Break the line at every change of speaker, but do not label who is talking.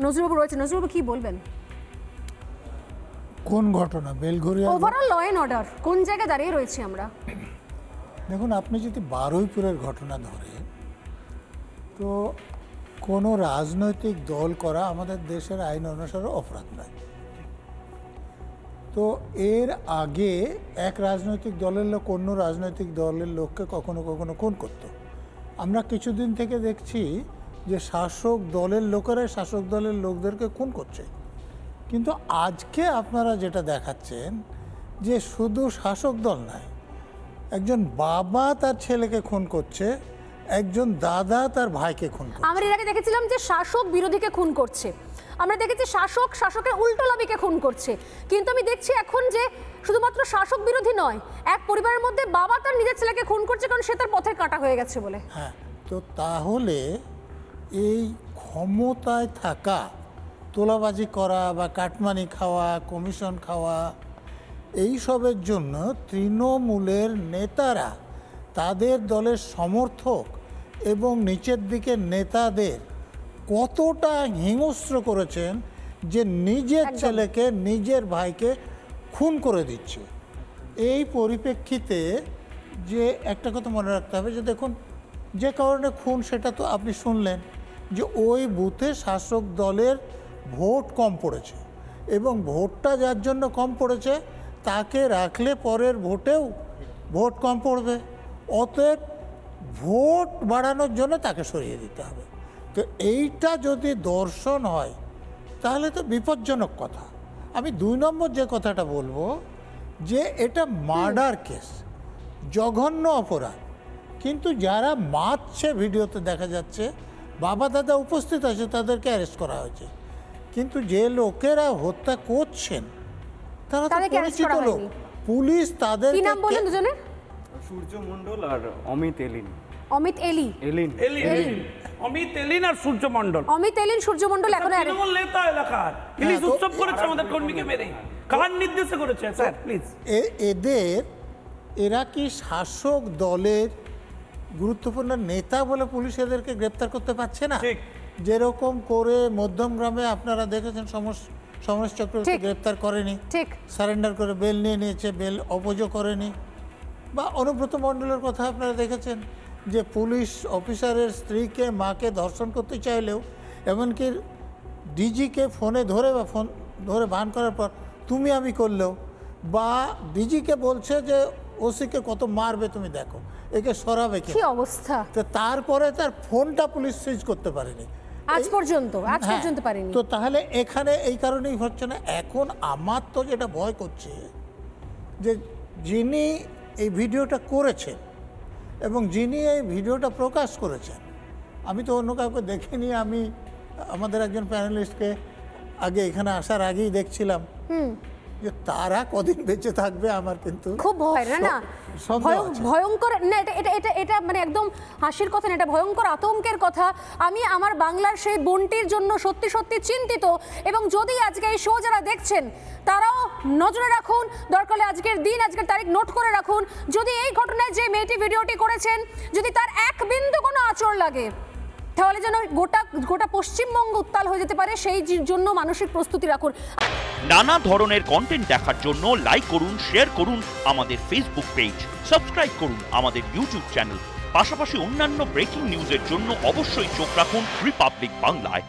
নজরুলবাবু রয়েছে, নজরুলবাবু কি বলবেন?
কোন ঘটনা? Belgharia
overall law and order কোন জায়গায় দাঁড়িয়ে রয়েছে আমরা?
দেখুন, আপনি যদি বারুইপুরের ঘটনা ধরেন, তো কোনো রাজনৈতিক দল করা আমাদের দেশের আইন অনুসারে অপরাধ নয়। তো এর আগে এক রাজনৈতিক দলের লোক অন্য রাজনৈতিক দলের লোককে কখনো কখনো খুন করত। আমরা কিছুদিন থেকে দেখছি যে শাসক দলের লোকেরাই শাসক দলের লোকদেরকে খুন করছে। কিন্তু আজকে আপনারা যেটা দেখাচ্ছেন যে শুধু শাসক দল নয়, একজন বাবা তার ছেলেকে খুন করছে, একজন দাদা তার ভাইকে খুন করছে।
আমরা এর আগে দেখেছিলাম যে শাসক বিরোধীকে খুন করছে, আমরা দেখেছি শাসক শাসকের উল্টো লবিকে খুন করছে। কিন্তু আমি দেখছি এখন যে শুধুমাত্র শাসক বিরোধী নয়, এক পরিবারের মধ্যে বাবা তার নিজের ছেলেকে খুন করছে কারণ সে তার পথের কাঁটা হয়ে গেছে বলে।
হ্যাঁ, তো তাহলে এই ক্ষমতায় থাকা, তোলাবাজি করা বা কাটমানি খাওয়া, কমিশন খাওয়া, এইসবের জন্য তৃণমূলের নেতারা তাদের দলের সমর্থক এবং নিচের দিকের নেতাদের কতটা হিংস্র করেছেন যে নিজের ছেলেকে নিজের ভাইকে খুন করে দিচ্ছে। এই পরিপ্রেক্ষিতে যে একটা কথা মনে রাখতে হবে যে দেখুন, যে কারণে খুন সেটা তো আপনি শুনলেন যে ওই বুথে শাসক দলের ভোট কম পড়েছে এবং ভোটটা যার জন্য কম পড়েছে তাকে রাখলে পরের ভোটেও ভোট কম পড়বে, অতএব ভোট বাড়ানোর জন্য তাকে সরিয়ে দিতে হবে। তো এইটা যদি দর্শন হয় তাহলে তো বিপজ্জনক কথা। আমি 2 নম্বর যে কথাটা বলবো যে এটা মার্ডার কেস, জঘন্য অপরাধ, কিন্তু যারা মারছে ভিডিওতে দেখা যাচ্ছে বাবা দাদা উপস্থিত আছে, তাদেরকে অ্যারেস্ট করা হয়েছে। কিন্তু যে লোকেরা হত্যা করছেন তারা তো পরিচিত লোক, পুলিশ তাদের।
কি নাম বলেন দুজনের?
সূর্য মণ্ডল আর অমিত এলিন।
অমিত এলি,
অমিত এলিন আর সূর্য মণ্ডল।
অমিত এলিন সূর্য মণ্ডল এখন
তৃণমূল নেতা এলাকার পুলিশ উৎসব করেছে আমাদের কর্মীকে মেরে। কার নির্দেশে করেছে স্যার প্লিজ?
এরা কি শাসক দলের গুরুত্বপূর্ণ নেতা বলে পুলিশ এদেরকে গ্রেপ্তার করতে পারছে না? যেরকম করে মধ্যমগ্রামে আপনারা দেখেছেন সমরেশ চক্রবর্তী গ্রেপ্তার করেনি, সারেন্ডার করে বেল নিয়ে নিয়েছে, বেল অপোজও করেনি। বা অনুব্রত মণ্ডলের কথা আপনারা দেখেছেন যে পুলিশ অফিসারের স্ত্রীকে মাকে ধর্ষণ করতে চাইলেও এমনকি ডিজিকে ফোনে ধরে বা ফোন ধরে ভান করার পর তুমি আমি করলেও, বা ডিজিকে বলছে যে ওসিকে কত মারবে তুমি দেখো, একে সরাবে কি অবস্থা, তো তারপরে তার ফোনটা পুলিশ সুইচ করতে পারেনি
আজ পর্যন্ত পারেনি।
তো তাহলে এখানে এই কারণেই হচ্ছে না। এখন আমার তো যেটা ভয় করছে যে যিনি এই ভিডিওটা করেছেন এবং যিনি এই ভিডিওটা প্রকাশ করেছেন, আমি তো অন্য কাউকে দেখিনি, আমি আমাদের একজন প্যানেলিস্টকে আগে এখানে আসার আগেই দেখছিলাম যে তারা কদিন বেঁচে থাকবে আমার কিন্তু
খুব ভয় না, ভয়ঙ্কর না, এটা মানে একদম হাসির কথা না, এটা ভয়ঙ্কর আতঙ্কের কথা। আমি আমার বাংলার সেই বোনটির জন্য সত্যি সত্যি চিন্তিত। এবং যদি আজকে এই শো যারা দেখছেন তারাও নজরে রাখুন, দরকার হলে আজকের দিন আজকের তারিখ নোট করে রাখুন। যদি এই ঘটনায় যে মেয়েটি ভিডিওটি করেছেন যদি তার এক বিন্দু কোনো আঁচড় লাগে তাহলে যেন গোটা পশ্চিমবঙ্গ উত্তাল হয়ে যেতে পারে, সেই জন্য মানসিক প্রস্তুতি রাখুন।
নানা ধরনের কন্টেন্ট দেখার জন্য লাইক করুন, শেয়ার করুন আমাদের ফেসবুক পেজ, সাবস্ক্রাইব করুন আমাদের ইউটিউব চ্যানেল। পাশাপাশি অন্যান্য ব্রেকিং নিউজের জন্য অবশ্যই চোখ রাখুন রিপাবলিক বাংলায়।